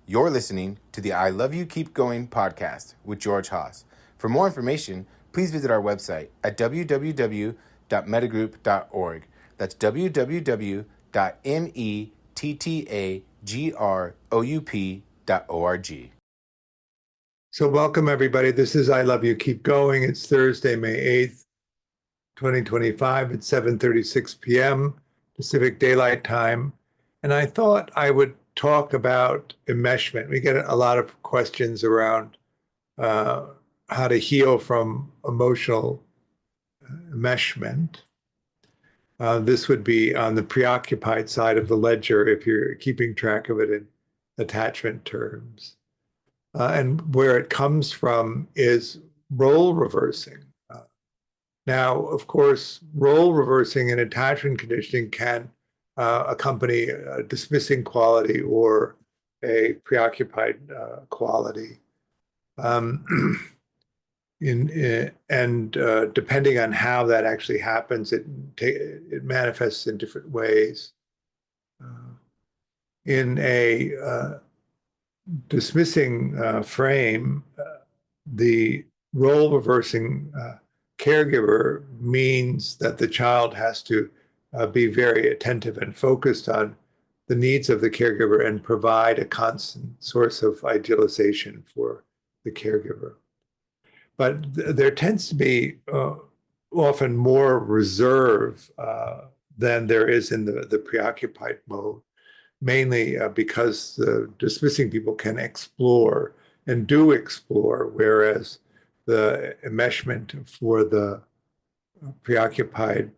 You're listening to the I Love You Keep Going podcast with George Haas. For more information, please visit our website at www.mettagroup.org. That's www.mettagroup.org. So welcome, everybody. This is I Love You Keep Going. It's Thursday, May 8th, 2025 at 7:36 p.m. Pacific Daylight Time. And I thought I would talk about enmeshment. We get a lot of questions around how to heal from emotional enmeshment. This would be on the preoccupied side of the ledger if you're keeping track of it in attachment terms. And where it comes from is role reversing. Now, of course, role reversing and attachment conditioning can accompany a dismissing quality or a preoccupied quality. Depending on how that actually happens, it manifests in different ways. In a dismissing frame, the role reversing caregiver means that the child has to be very attentive and focused on the needs of the caregiver and provide a constant source of idealization for the caregiver. But there tends to be often more reserve than there is in the preoccupied mode, mainly because the dismissing people can explore and do explore, whereas the enmeshment for the preoccupied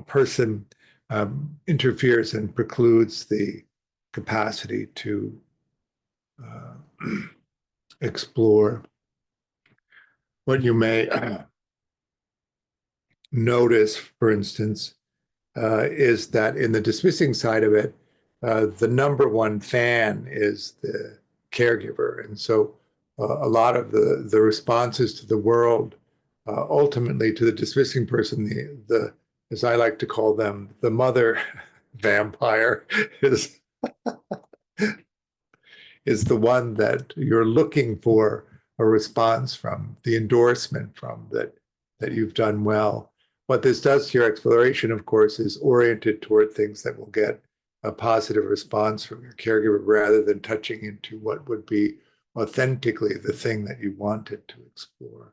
person interferes and precludes the capacity to explore. What you may notice, for instance, is that in the dismissing side of it, the number one fan is the caregiver. And so a lot of the responses to the world, ultimately to the dismissing person, the as I like to call them, the mother vampire is the one that you're looking for a response from, the endorsement from, that you've done well. What this does to your exploration, of course, is oriented toward things that will get a positive response from your caregiver rather than touching into what would be authentically the thing that you wanted to explore.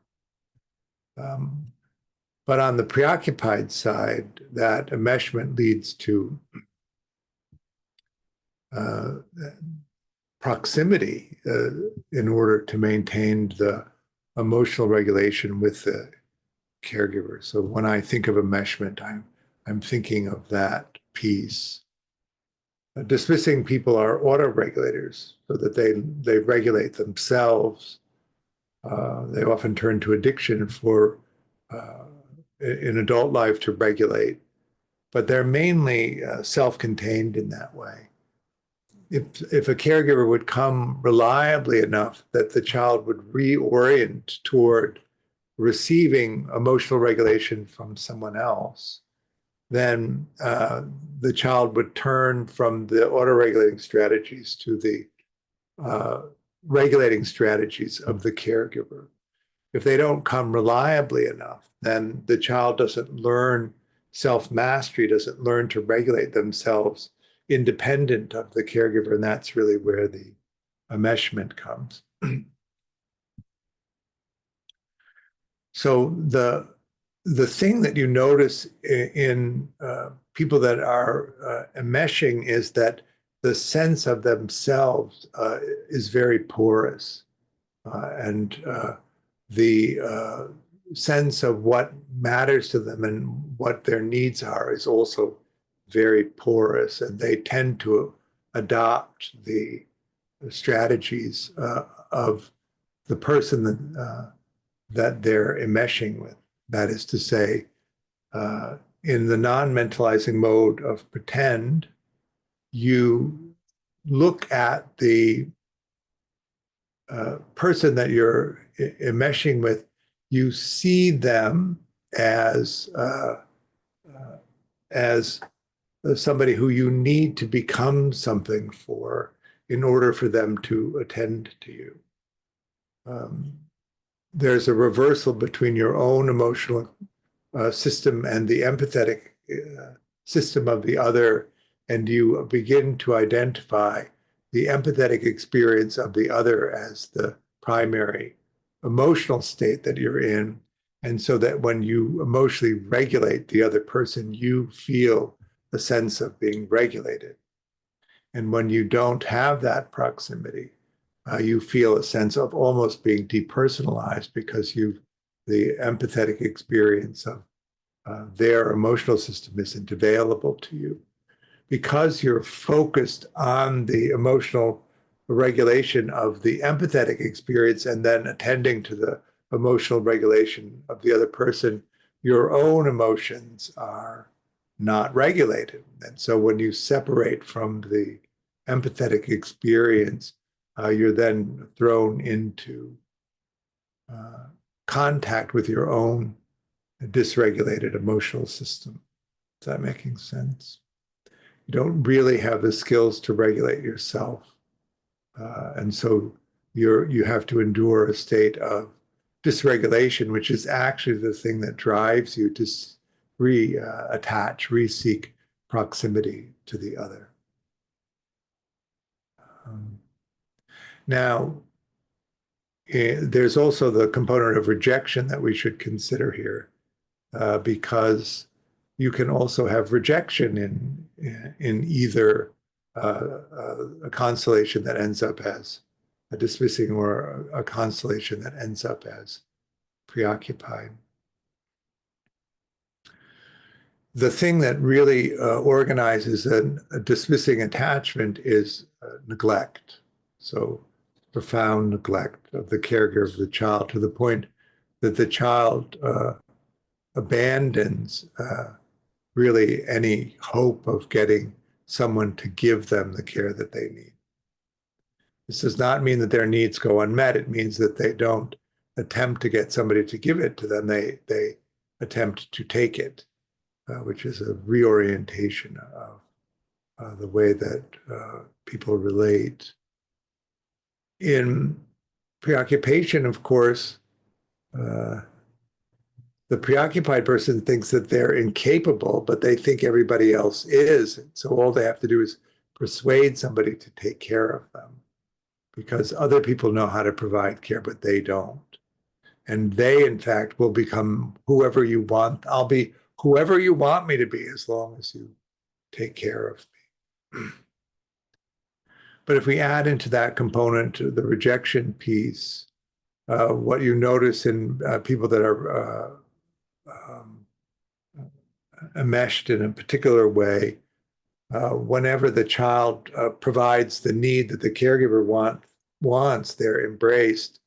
But on the preoccupied side, that enmeshment leads to proximity in order to maintain the emotional regulation with the caregiver. So when I think of enmeshment, I'm thinking of that piece. Dismissing people are auto-regulators so that they regulate themselves. They often turn to addiction for in adult life to regulate, but they're mainly self-contained in that way. If a caregiver would come reliably enough that the child would reorient toward receiving emotional regulation from someone else, then the child would turn from the auto-regulating strategies to the regulating strategies of the caregiver. If they don't come reliably enough, then the child doesn't learn self-mastery, doesn't learn to regulate themselves independent of the caregiver, and that's really where the enmeshment comes. So the thing that you notice in people that are enmeshing is that the sense of themselves is very porous, and the sense of what matters to them and what their needs are is also very porous, and they tend to adopt the strategies of the person that they're enmeshing with. That is to say, in the non-mentalizing mode of pretend, you look at the person that you're enmeshing with, you see them as somebody who you need to become something for. in order for them to attend to you. There's a reversal between your own emotional system and the empathetic system of the other, and you begin to identify the empathetic experience of the other as the primary emotional state that you're in. And so that when you emotionally regulate the other person, you feel a sense of being regulated. And when you don't have that proximity, you feel a sense of almost being depersonalized because the empathetic experience of their emotional system isn't available to you. Because you're focused on the emotional regulation of the empathetic experience and then attending to the emotional regulation of the other person, your own emotions are not regulated. And so when you separate from the empathetic experience, you're then thrown into contact with your own dysregulated emotional system. Is that making sense? You don't really have the skills to regulate yourself. And so you have to endure a state of dysregulation, which is actually the thing that drives you to re-seek proximity to the other. Now, there's also the component of rejection that we should consider here, because you can also have rejection in either a constellation that ends up as a dismissing or a constellation that ends up as preoccupied. The thing that really organizes a dismissing attachment is neglect. So profound neglect of the caregiver of the child, to the point that the child abandons really any hope of getting someone to give them the care that they need. This does not mean that their needs go unmet. It means that they don't attempt to get somebody to give it to them. They attempt to take it, which is a reorientation of the way that people relate. In preoccupation, of course, the preoccupied person thinks that they're incapable, but they think everybody else is. So all they have to do is persuade somebody to take care of them, because other people know how to provide care, but they don't. And they, in fact, will become whoever you want. I'll be whoever you want me to be as long as you take care of me. But if we add into that component the rejection piece, what you notice in people that are enmeshed in a particular way, whenever the child provides the need that the caregiver wants, they're embraced.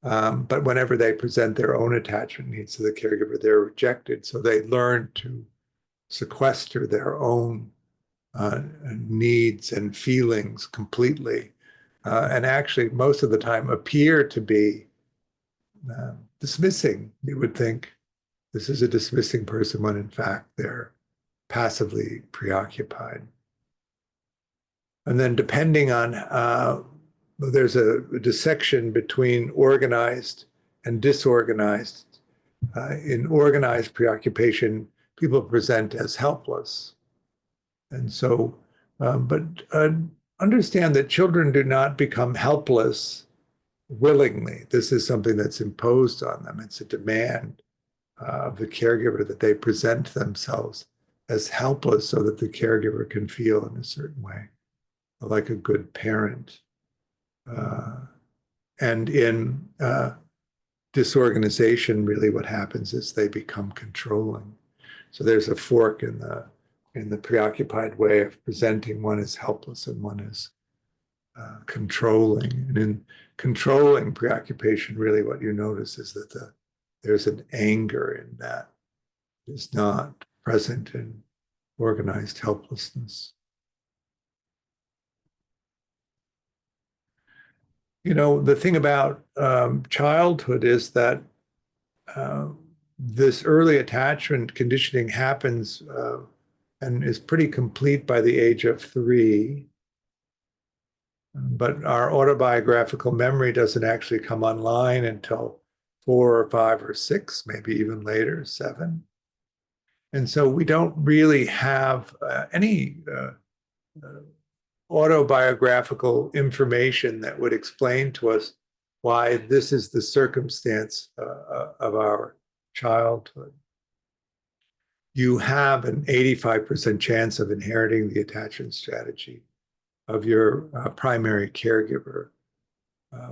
But whenever they present their own attachment needs to the caregiver, they're rejected. So they learn to sequester their own needs and feelings completely, and actually most of the time appear to be dismissing. You would think this is a dismissing person when in fact they're passively preoccupied. And then depending on, there's a dissection between organized and disorganized. In organized preoccupation, people present as helpless. And so, but understand that children do not become helpless willingly. This is something that's imposed on them. It's a demand of the caregiver that they present themselves as helpless so that the caregiver can feel in a certain way, like a good parent. And in disorganization, really what happens is they become controlling. So there's a fork in the preoccupied way of presenting. One as helpless and one as controlling. And in controlling preoccupation, really what you notice is that there's an anger in that is not present in organized helplessness. You know, the thing about childhood is that this early attachment conditioning happens and is pretty complete by the age of 3. But our autobiographical memory doesn't actually come online until 4 or 5 or 6, maybe even later, 7. And so we don't really have any autobiographical information that would explain to us why this is the circumstance of our childhood. You have an 85% chance of inheriting the attachment strategy of your primary caregiver,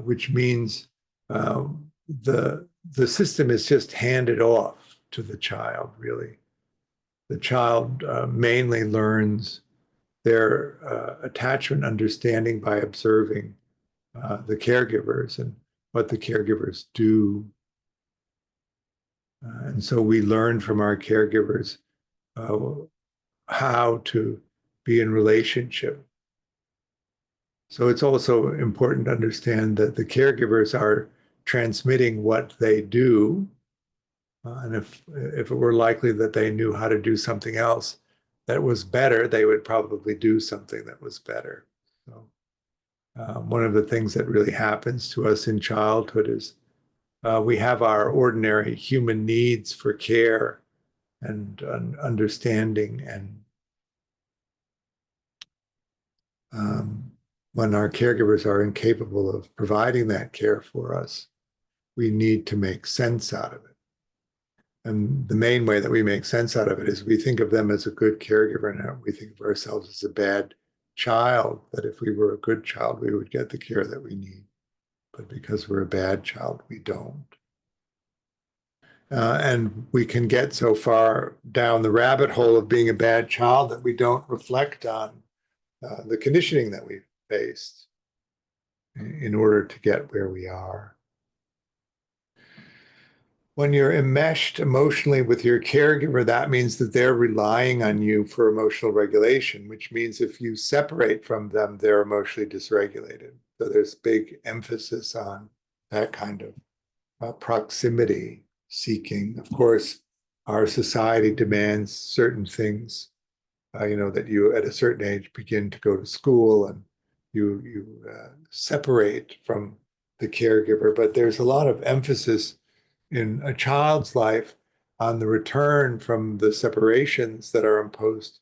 which means the system is just handed off to the child, really. The child mainly learns their attachment understanding by observing the caregivers and what the caregivers do. And so we learn from our caregivers how to be in relationship. So it's also important to understand that the caregivers are transmitting what they do. And if it were likely that they knew how to do something else that was better, they would probably do something that was better. So one of the things that really happens to us in childhood is we have our ordinary human needs for care and understanding. And when our caregivers are incapable of providing that care for us, we need to make sense out of it. And the main way that we make sense out of it is we think of them as a good caregiver, and we think of ourselves as a bad child, that if we were a good child, we would get the care that we need. But because we're a bad child, we don't. And we can get so far down the rabbit hole of being a bad child that we don't reflect on the conditioning that we've faced in order to get where we are. When you're enmeshed emotionally with your caregiver, that means that they're relying on you for emotional regulation, which means if you separate from them, they're emotionally dysregulated. So there's big emphasis on that kind of proximity seeking. Of course, our society demands certain things, that you at a certain age begin to go to school and you separate from the caregiver. But there's a lot of emphasis in a child's life on the return from the separations that are imposed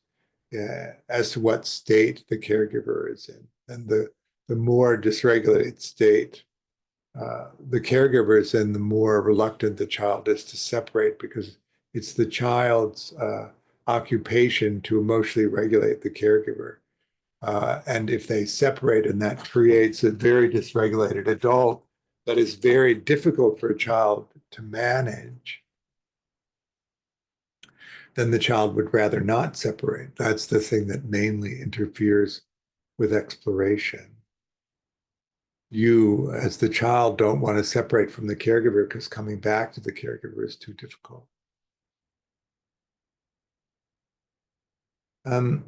as to what state the caregiver is in. And the more dysregulated state the caregiver is in, the more reluctant the child is to separate, because it's the child's occupation to emotionally regulate the caregiver. And if they separate, and that creates a very dysregulated adult that is very difficult for a child to manage, then the child would rather not separate. That's the thing that mainly interferes with exploration. You, as the child, don't want to separate from the caregiver because coming back to the caregiver is too difficult. And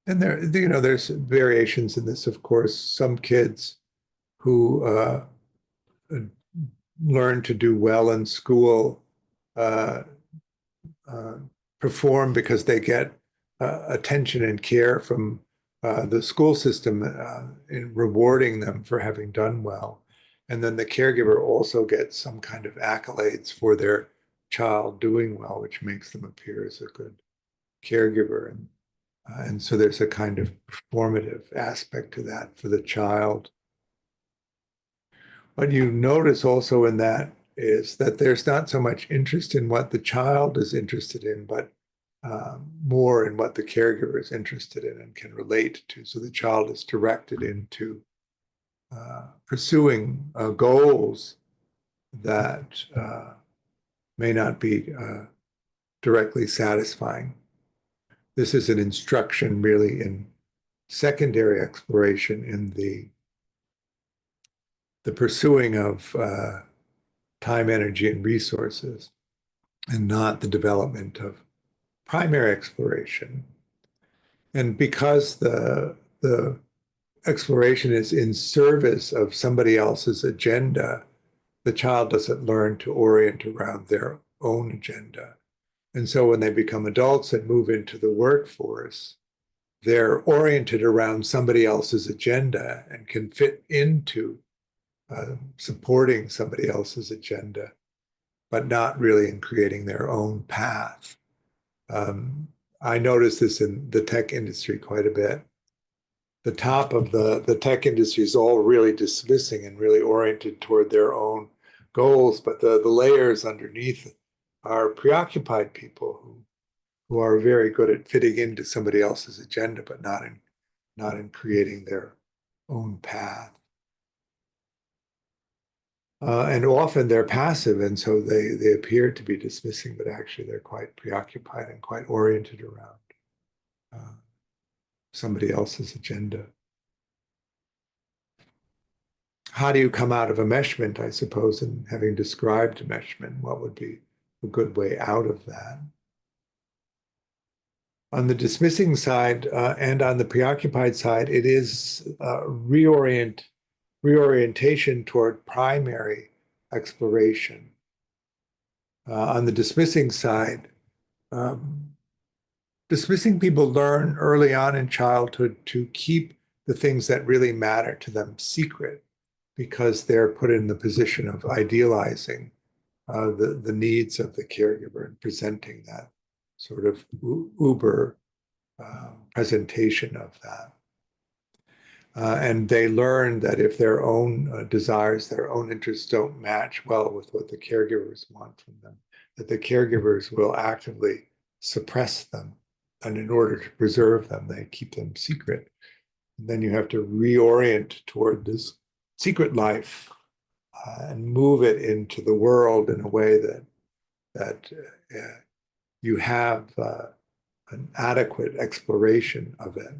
there's variations in this, of course. Some kids who learn to do well in school perform because they get attention and care from the school system in rewarding them for having done well. And then the caregiver also gets some kind of accolades for their child doing well, which makes them appear as a good caregiver. And so there's a kind of performative aspect to that for the child. What you notice also in that is that there's not so much interest in what the child is interested in, but more in what the caregiver is interested in and can relate to. So the child is directed into pursuing goals that may not be directly satisfying. This is an instruction really in secondary exploration, in the pursuing of time, energy, and resources, and not the development of primary exploration. And because the exploration is in service of somebody else's agenda, the child doesn't learn to orient around their own agenda. And so when they become adults and move into the workforce, they're oriented around somebody else's agenda and can fit into supporting somebody else's agenda, but not really in creating their own path. I notice this in the tech industry quite a bit. The top of the tech industry is all really dismissing and really oriented toward their own goals, but the layers underneath are preoccupied people who are very good at fitting into somebody else's agenda, but not in creating their own path. And often they're passive, and so they appear to be dismissing, but actually they're quite preoccupied and quite oriented around somebody else's agenda. How do you come out of enmeshment, I suppose, and having described enmeshment, what would be a good way out of that? On the dismissing side and on the preoccupied side, it is reorientation toward primary exploration. On the dismissing side, dismissing people learn early on in childhood to keep the things that really matter to them secret because they're put in the position of idealizing the needs of the caregiver and presenting that sort of uber presentation of that. And they learn that if their own desires, their own interests don't match well with what the caregivers want from them, that the caregivers will actively suppress them. And in order to preserve them, they keep them secret. And then you have to reorient toward this secret life and move it into the world in a way that you have an adequate exploration of it.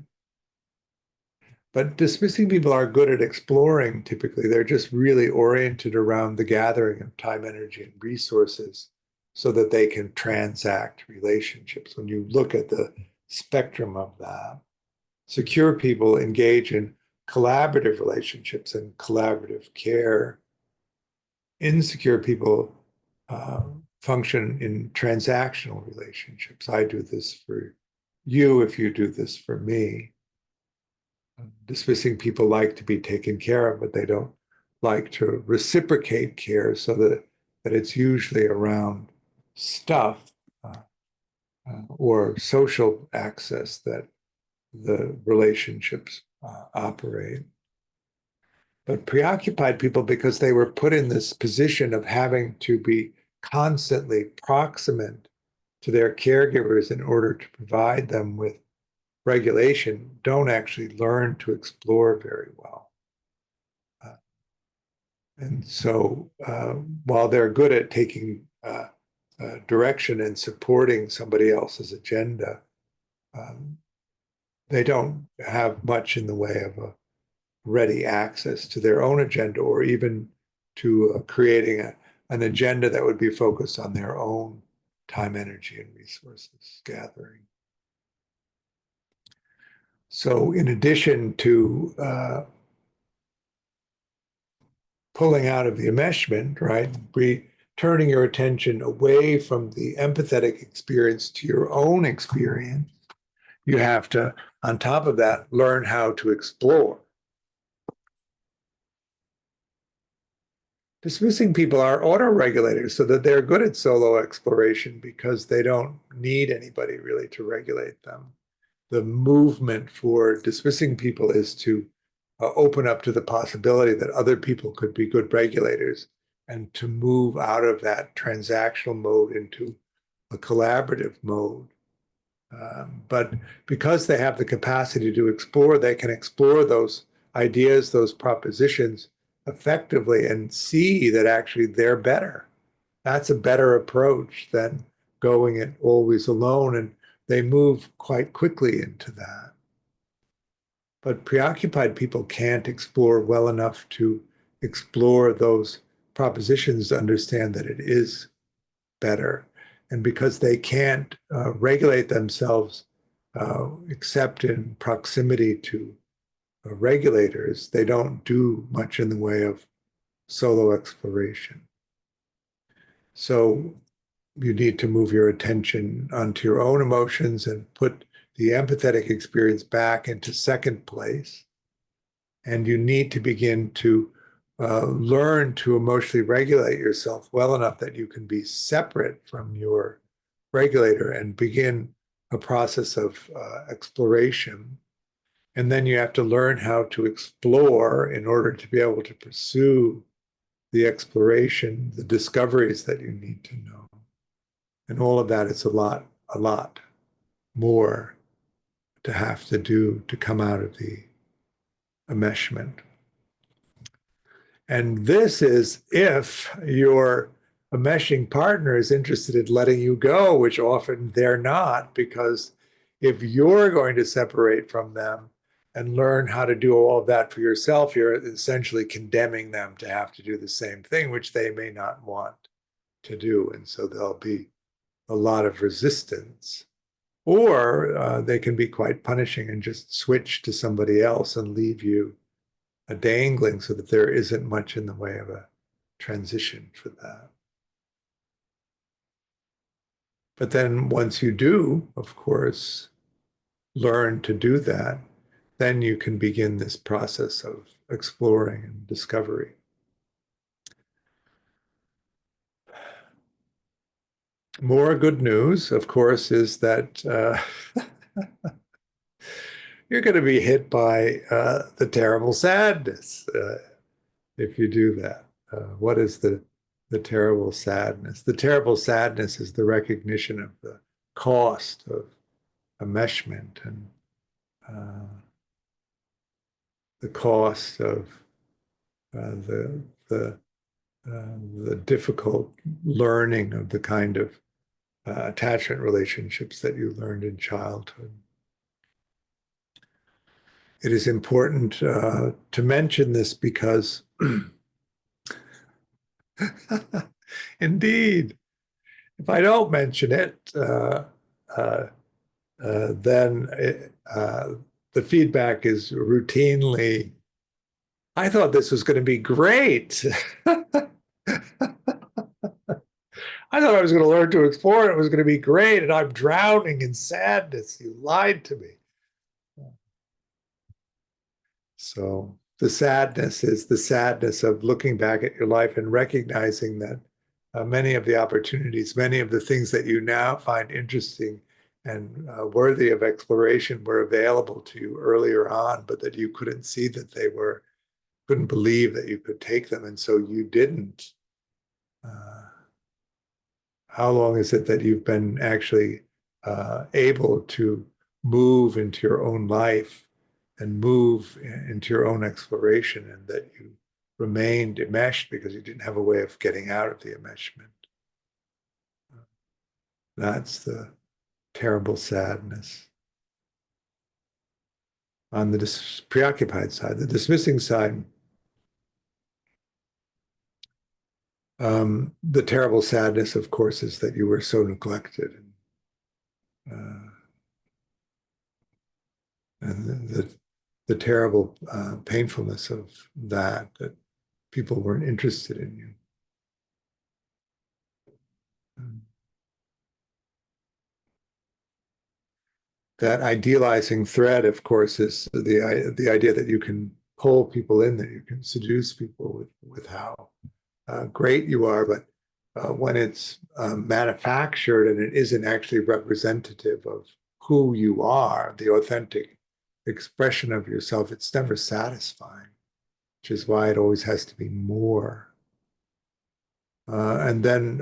But dismissing people are good at exploring, typically. They're just really oriented around the gathering of time, energy, and resources so that they can transact relationships. When you look at the spectrum of that, secure people engage in collaborative relationships and collaborative care. Insecure people function in transactional relationships. I do this for you if you do this for me. Dismissing people like to be taken care of, but they don't like to reciprocate care, so that it's usually around stuff or social access that the relationships operate. But preoccupied people, because they were put in this position of having to be constantly proximate to their caregivers in order to provide them with regulation, don't actually learn to explore very well. And so while they're good at taking direction and supporting somebody else's agenda, they don't have much in the way of a ready access to their own agenda, or even to creating an agenda that would be focused on their own time, energy, and resources gathering. So in addition to pulling out of the enmeshment, right, turning your attention away from the empathetic experience to your own experience, you have to, on top of that, learn how to explore. Dismissing people are auto-regulators, so that they're good at solo exploration because they don't need anybody really to regulate them. The movement for dismissing people is to open up to the possibility that other people could be good regulators, and to move out of that transactional mode into a collaborative mode. But because they have the capacity to explore, they can explore those ideas, those propositions effectively, and see that actually they're better. That's a better approach than going it always alone, and they move quite quickly into that. But preoccupied people can't explore well enough to explore those propositions to understand that it is better. And because they can't regulate themselves except in proximity to regulators, they don't do much in the way of solo exploration. So you need to move your attention onto your own emotions and put the empathetic experience back into second place. And you need to begin to learn to emotionally regulate yourself well enough that you can be separate from your regulator and begin a process of exploration. And then you have to learn how to explore in order to be able to pursue the exploration, the discoveries that you need to know. And all of that is a lot more to have to do to come out of the enmeshment. And this is if your enmeshing partner is interested in letting you go, which often they're not, because if you're going to separate from them and learn how to do all of that for yourself, you're essentially condemning them to have to do the same thing, which they may not want to do. And so there'll be a lot of resistance. Or they can be quite punishing and just switch to somebody else and leave you a dangling so that there isn't much in the way of a transition for that. But then once you do, of course, learn to do that, then you can begin this process of exploring and discovery. More good news, of course, is that you're going to be hit by the terrible sadness if you do that. What is the terrible sadness? The terrible sadness is the recognition of the cost of enmeshment and the cost of the difficult learning of the kind of attachment relationships that you learned in childhood. It is important to mention this because indeed, if I don't mention it, then the feedback is routinely, I thought this was going to be great. I thought I was going to learn to explore and it was going to be great, and I'm drowning in sadness. You lied to me. So the sadness is the sadness of looking back at your life and recognizing that many of the opportunities, many of the things that you now find interesting and worthy of exploration were available to you earlier on, but that you couldn't see that they were, couldn't believe that you could take them, and so you didn't. How long is it that you've been actually able to move into your own life and move into your own exploration, and that you remained enmeshed because you didn't have a way of getting out of the enmeshment? That's the terrible sadness. On the preoccupied side, the dismissing side, the terrible sadness, of course, is that you were so neglected, and the terrible painfulness of that people weren't interested in you. That idealizing thread, of course, is the idea that you can pull people in, that you can seduce people with how great you are, but when it's manufactured and it isn't actually representative of who you are, the authentic expression of yourself, it's never satisfying, which is why it always has to be more. And then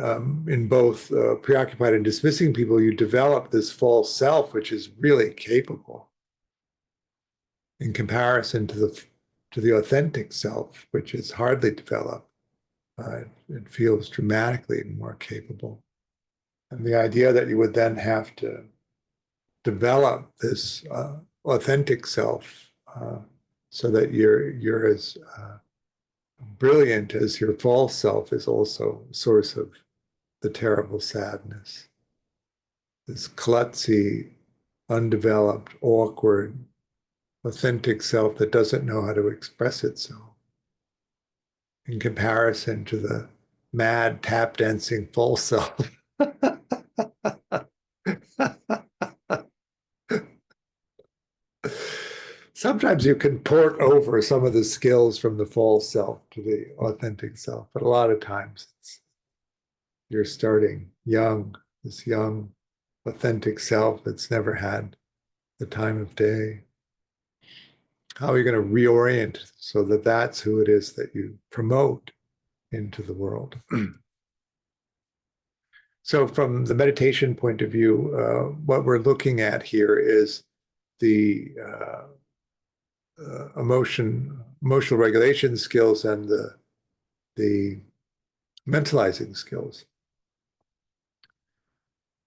in both preoccupied and dismissing people, you develop this false self, which is really capable in comparison to the authentic self, which is hardly developed. It feels dramatically more capable. And the idea that you would then have to develop this authentic self so that you're as brilliant as your false self is also a source of the terrible sadness. This klutzy, undeveloped, awkward, authentic self that doesn't know how to express itself in comparison to the mad tap dancing false self. sometimes you can port over some of the skills from the false self to the authentic self, but a lot of times you're starting young, this young, authentic self that's never had the time of day. How are you going to reorient so that that's who it is that you promote into the world? So from the meditation point of view, what we're looking at here is the emotional regulation skills and the mentalizing skills.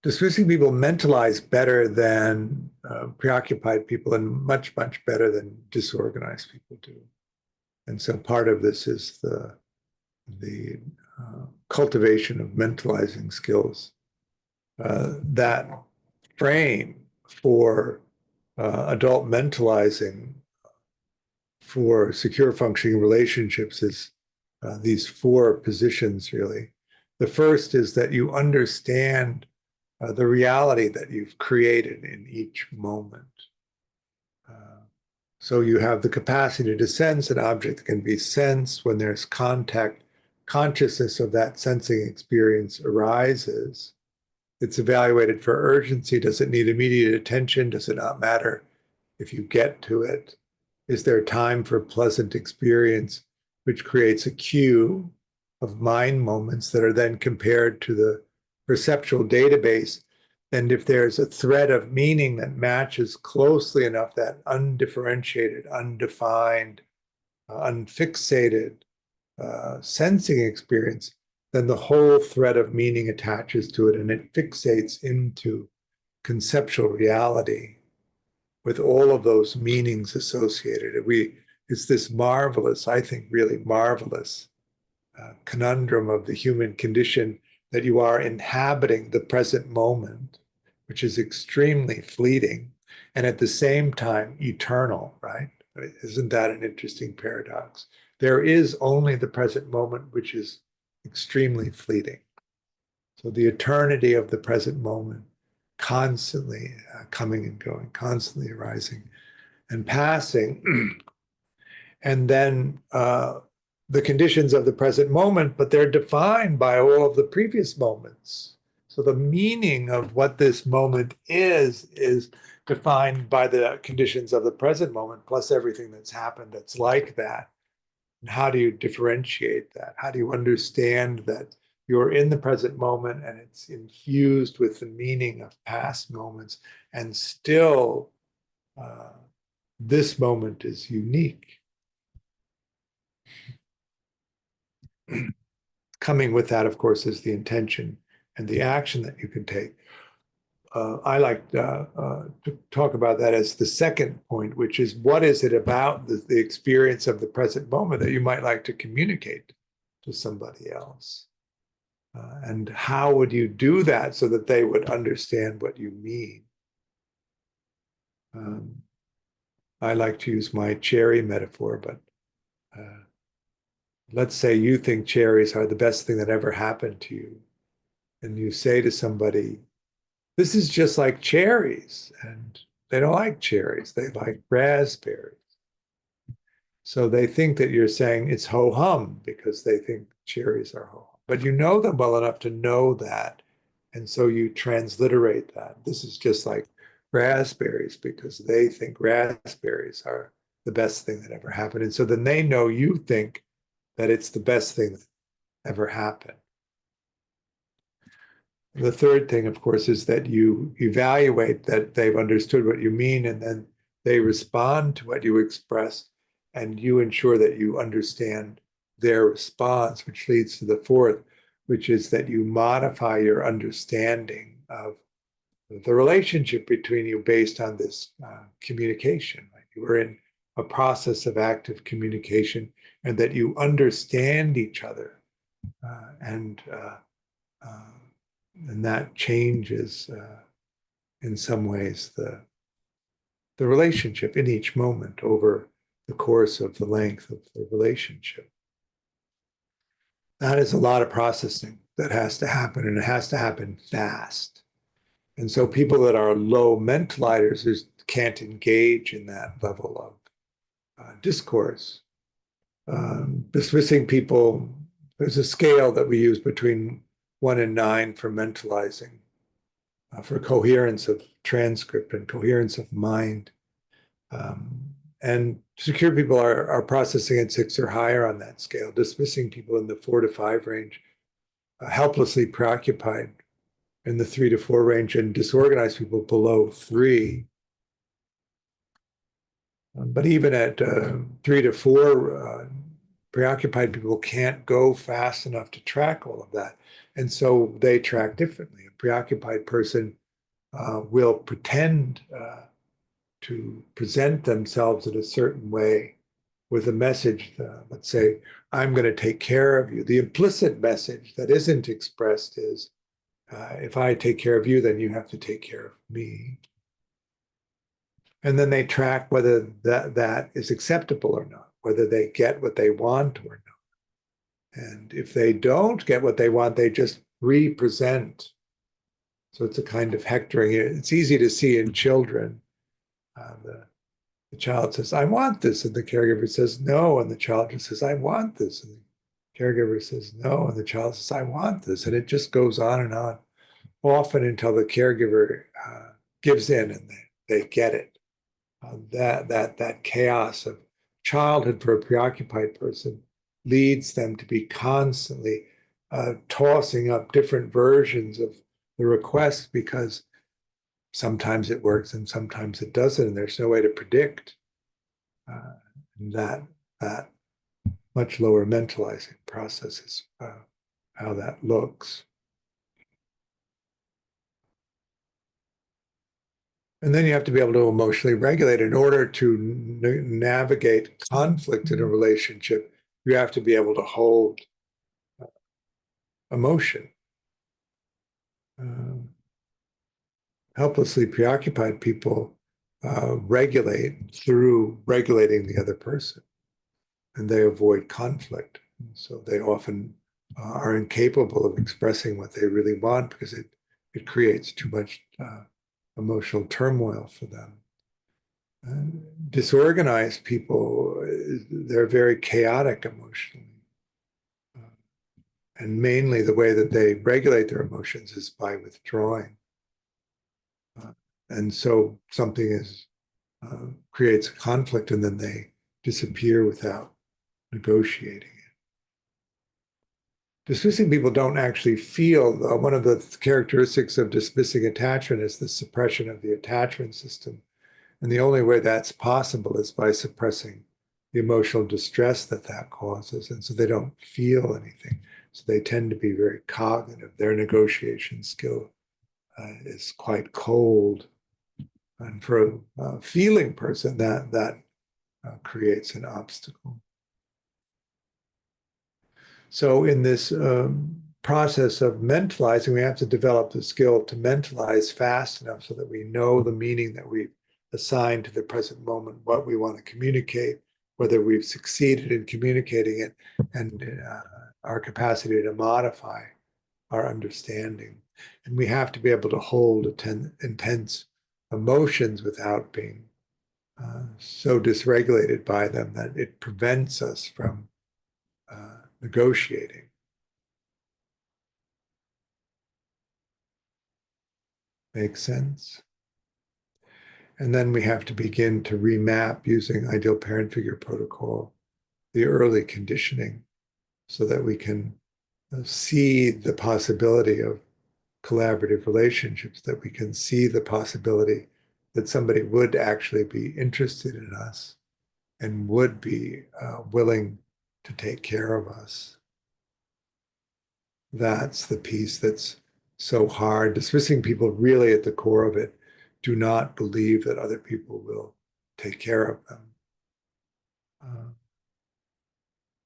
Dismissing people mentalize better than preoccupied people, and much, much better than disorganized people do. And so part of this is the cultivation of mentalizing skills. That frame for adult mentalizing for secure functioning relationships is these four positions, really. The first is that you understand the reality that you've created in each moment. So you have the capacity to sense an object that can be sensed when there's contact. Consciousness of that sensing experience arises. It's evaluated for urgency. Does it need immediate attention? Does it not matter if you get to it? Is there time for pleasant experience, which creates a queue of mind moments that are then compared to the perceptual database? And if there's a thread of meaning that matches closely enough, that undifferentiated, undefined, unfixated sensing experience, then the whole thread of meaning attaches to it and it fixates into conceptual reality with all of those meanings associated. It's this marvelous, I think, really marvelous conundrum of the human condition that you are inhabiting the present moment, which is extremely fleeting, and at the same time eternal, right? Isn't that an interesting paradox? There is only the present moment, which is extremely fleeting. So the eternity of the present moment, constantly coming and going, constantly arising and passing. And then the conditions of the present moment, but they're defined by all of the previous moments. So the meaning of what this moment is defined by the conditions of the present moment, plus everything that's happened that's like that. And how do you differentiate that? How do you understand that you're in the present moment and it's infused with the meaning of past moments, and still this moment is unique? Coming with that, of course, is the intention and the action that you can take. I like to talk about that as the second point, which is what is it about the experience of the present moment that you might like to communicate to somebody else? And how would you do that so that they would understand what you mean? I like to use my cherry metaphor, but let's say you think cherries are the best thing that ever happened to you. And you say to somebody, this is just like cherries. And they don't like cherries. They like raspberries. So they think that you're saying it's ho-hum because they think cherries are ho-hum. But you know them well enough to know that. And so you transliterate that. This is just like raspberries because they think raspberries are the best thing that ever happened. And so then they know you think that it's the best thing that ever happened. The third thing, of course, is that you evaluate that they've understood what you mean, and then they respond to what you express, and you ensure that you understand their response, which leads to the fourth, which is that you modify your understanding of the relationship between you based on this communication. Right? You are in a process of active communication, and that you understand each other, and that changes in some ways the relationship in each moment over the course of the length of the relationship. That is a lot of processing that has to happen, and it has to happen fast. And so people that are low mentalizers can't engage in that level of discourse. Dismissing people, there's a scale that we use between 1 and 9 for mentalizing, for coherence of transcript and coherence of mind. And secure people are processing at 6 or higher on that scale. Dismissing people in the 4 to 5 range, helplessly preoccupied in the 3 to 4 range, and disorganized people below 3. But even at 3 to 4, preoccupied people can't go fast enough to track all of that. And so they track differently. A preoccupied person will pretend to present themselves in a certain way with a message, let's say, I'm going to take care of you. The implicit message that isn't expressed is, if I take care of you, then you have to take care of me. And then they track whether that is acceptable or not, whether they get what they want or not. And if they don't get what they want, they just represent. So it's a kind of hectoring. It's easy to see in children. The child says, I want this. And the caregiver says, no. And the child just says, I want this. And the caregiver says, no. And the child says, I want this. And it just goes on, often until the caregiver gives in and they get it. That chaos of childhood for a preoccupied person leads them to be constantly tossing up different versions of the request, because sometimes it works and sometimes it doesn't, and there's no way to predict that much lower mentalizing process is how that looks. And then you have to be able to emotionally regulate. In order to navigate conflict in a relationship, you have to be able to hold emotion. Helplessly preoccupied people regulate through regulating the other person, and they avoid conflict. So they often are incapable of expressing what they really want, because it creates too much emotional turmoil for them. Disorganized people, they're very chaotic emotionally. And mainly the way that they regulate their emotions is by withdrawing. And so something creates a conflict, and then they disappear without negotiating it. Dismissing people don't actually feel. One of the characteristics of dismissing attachment is the suppression of the attachment system. And the only way that's possible is by suppressing the emotional distress that causes. And so they don't feel anything. So they tend to be very cognitive. Their negotiation skill is quite cold. And for a feeling person, that creates an obstacle. So in this process of mentalizing, we have to develop the skill to mentalize fast enough so that we know the meaning that we've assigned to the present moment, what we want to communicate, whether we've succeeded in communicating it, and our capacity to modify our understanding. And we have to be able to hold intense emotions without being so dysregulated by them that it prevents us from negotiating. Makes sense? And then we have to begin to remap, using ideal parent figure protocol, the early conditioning, so that we can see the possibility of collaborative relationships, that we can see the possibility that somebody would actually be interested in us and would be willing to take care of us. That's the piece that's so hard. Dismissing people, really at the core of it, do not believe that other people will take care of them.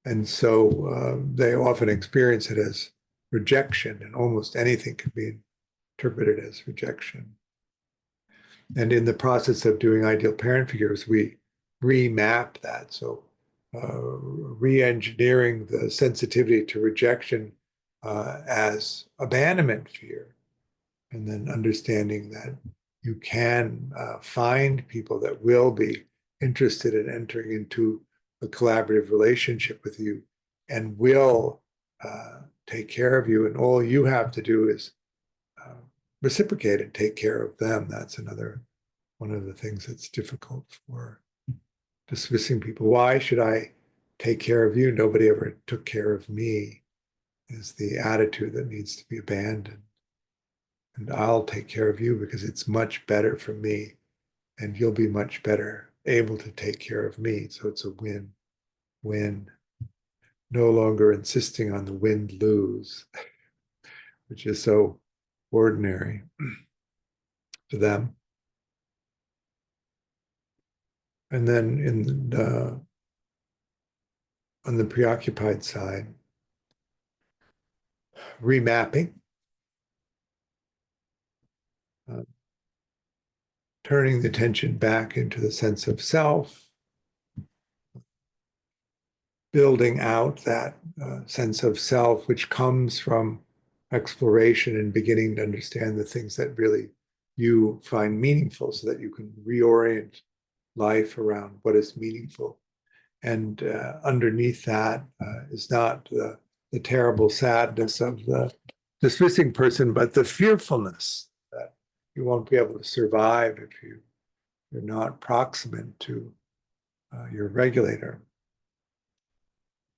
And so they often experience it as rejection, and almost anything can be interpreted as rejection. And in the process of doing ideal parent figures, we remap that. So re-engineering the sensitivity to rejection as abandonment fear, and then understanding that you can find people that will be interested in entering into a collaborative relationship with you and will take care of you. And all you have to do is reciprocate and take care of them. That's another one of the things that's difficult for dismissing people. Why should I take care of you? Nobody ever took care of me, is the attitude that needs to be abandoned. And I'll take care of you because it's much better for me, and you'll be much better able to take care of me. So it's a win-win. No longer insisting on the win-lose, which is so ordinary to them. And then on the preoccupied side, remapping, turning the attention back into the sense of self, building out that sense of self, which comes from exploration and beginning to understand the things that really you find meaningful so that you can reorient life around what is meaningful. And underneath that is not the terrible sadness of the dismissing person, but the fearfulness that you won't be able to survive if you're not proximate to your regulator.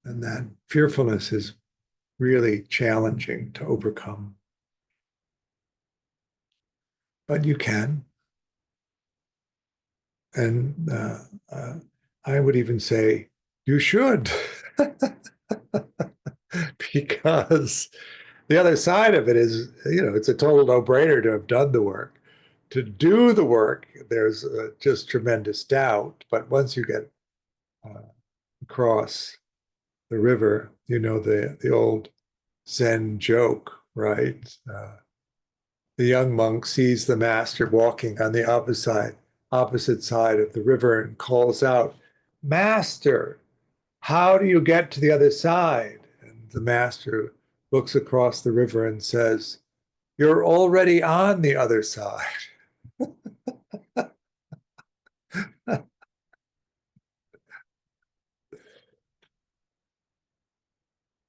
And that fearfulness is really challenging to overcome. But you can. And I would even say you should. Because the other side of it is, it's a total no-brainer to have done the work. To do the work, there's just tremendous doubt. But once you get across the river, the old Zen joke, right? The young monk sees the master walking on the opposite side of the river and calls out, "Master, how do you get to the other side?" And the master looks across the river and says, "You're already on the other side."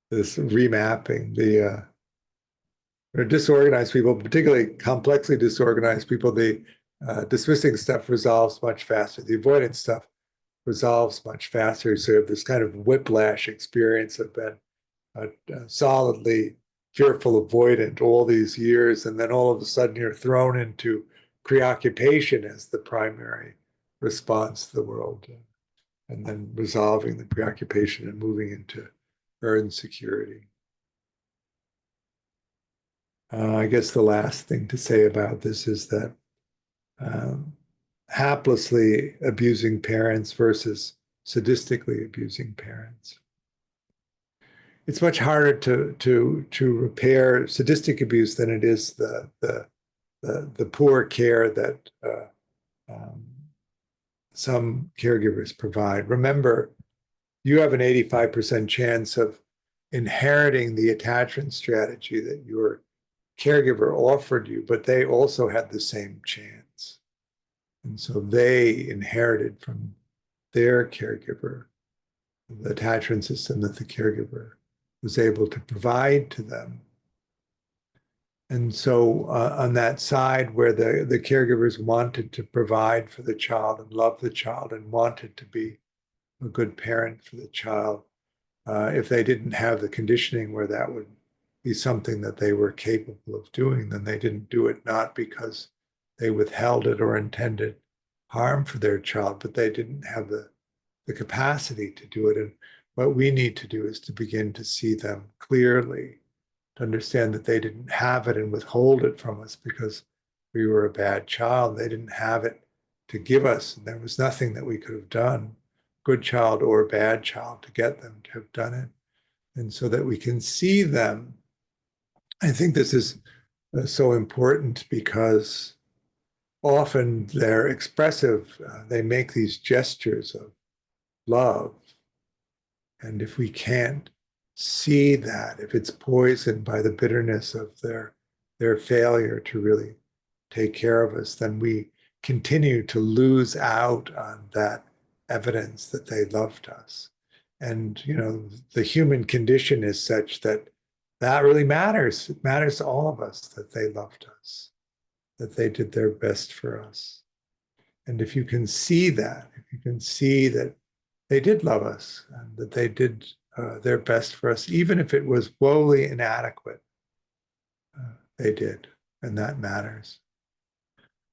This remapping, the disorganized people, particularly complexly disorganized people, the dismissing stuff resolves much faster. The avoidance stuff resolves much faster. So you have this kind of whiplash experience of being solidly fearful avoidant all these years, and then all of a sudden you're thrown into preoccupation as the primary response to the world, and then resolving the preoccupation and moving into earned security. I guess the last thing to say about this is that haplessly abusing parents versus sadistically abusing parents. It's much harder to repair sadistic abuse than it is the poor care that some caregivers provide. Remember, you have an 85% chance of inheriting the attachment strategy that your caregiver offered you, but they also had the same chance. And so they inherited from their caregiver the attachment system that the caregiver was able to provide to them. And so on that side where the caregivers wanted to provide for the child and love the child and wanted to be a good parent for the child, if they didn't have the conditioning where that would be something that they were capable of doing, then they didn't do it, not because they withheld it or intended harm for their child, but they didn't have the capacity to do it. And what we need to do is to begin to see them clearly, to understand that they didn't have it and withhold it from us because we were a bad child. They didn't have it to give us. And there was nothing that we could have done, good child or bad child, to get them to have done it. And so that we can see them. I think this is so important because often they're expressive. They make these gestures of love. And if we can't see that, if it's poisoned by the bitterness of their failure to really take care of us, then we continue to lose out on that evidence that they loved us. And, the human condition is such that really matters. It matters to all of us that they loved us, that they did their best for us. And if you can see that, if you can see that they did love us and that they did their best for us, even if it was woefully inadequate, they did, and that matters.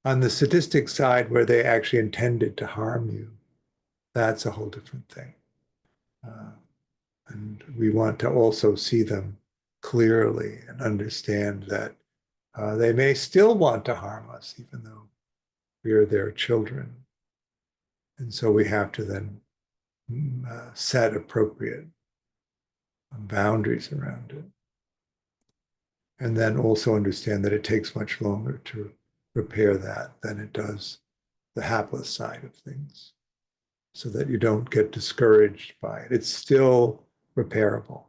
On the sadistic side, where they actually intended to harm you, that's a whole different thing. And we want to also see them clearly and understand that they may still want to harm us, even though we are their children. And so we have to then set appropriate boundaries around it. And then also understand that it takes much longer to repair that than it does the hapless side of things, so that you don't get discouraged by it. It's still repairable,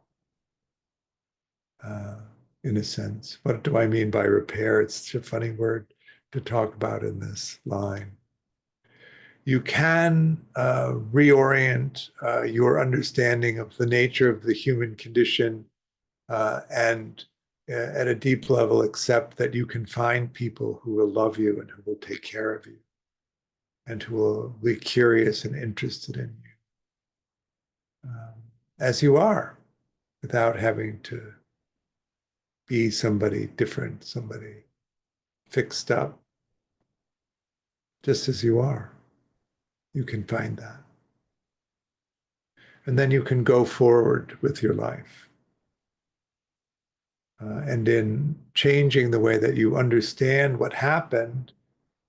in a sense. What do I mean by repair? It's such a funny word to talk about in this line. You can reorient your understanding of the nature of the human condition and at a deep level accept that you can find people who will love you and who will take care of you and who will be curious and interested in you as you are, without having to be somebody different, somebody fixed up. Just as you are, you can find that. And then you can go forward with your life. And in changing the way that you understand what happened,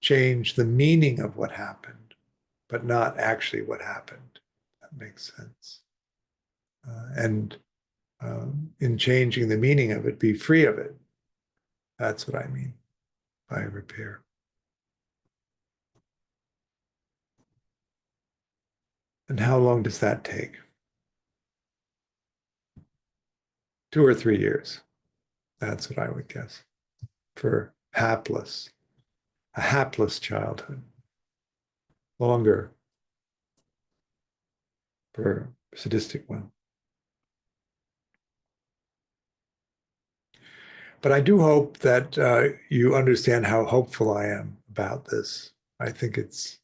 change the meaning of what happened, but not actually what happened. That makes sense. And in changing the meaning of it, be free of it. That's what I mean by repair. And how long does that take? 2 or 3 years. That's what I would guess for a hapless childhood. Longer for a sadistic one. But I do hope that you understand how hopeful I am about this. I think it's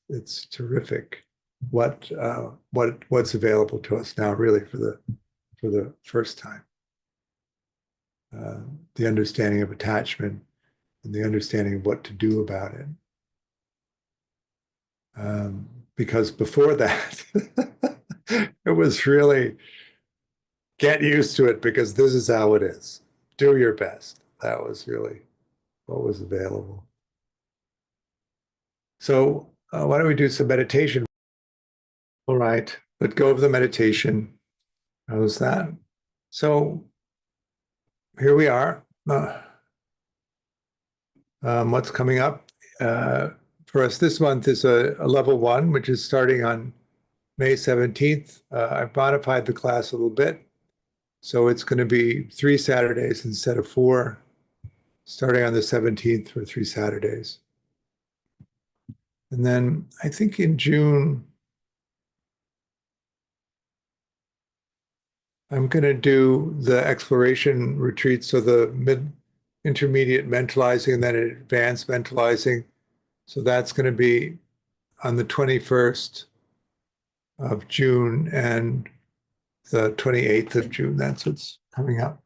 terrific what's available to us now, really for the first time. The understanding of attachment and the understanding of what to do about it. Because before that, it was really get used to it because this is how it is. Do your best. That was really what was available. So why don't we do some meditation? All right, let go of the meditation. How's that? So here we are. What's coming up for us this month is a level 1, which is starting on May 17th. I've modified the class a little bit. So it's going to be 3 Saturdays instead of 4, starting on the 17th for 3 Saturdays. And then I think in June, I'm going to do the exploration retreat, so the intermediate mentalizing and then advanced mentalizing. So that's going to be on the 21st of June and the 28th of June. That's what's coming up.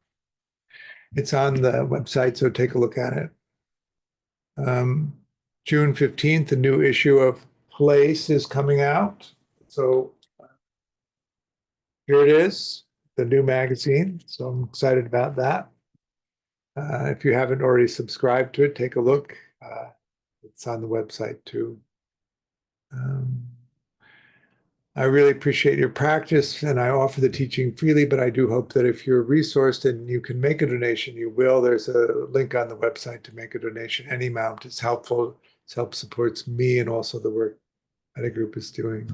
It's on the website, so take a look at it. June 15th, a new issue of Place is coming out. So here it is, the new magazine. So I'm excited about that. If you haven't already subscribed to it, take a look. It's on the website too. I really appreciate your practice, and I offer the teaching freely, but I do hope that if you're resourced and you can make a donation, you will. There's a link on the website to make a donation. Any amount is helpful. It helps supports me and also the work Mettagroup is doing.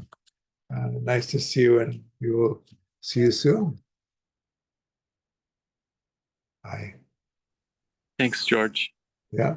Nice to see you, and we will see you soon. Bye. Thanks, George. Yeah.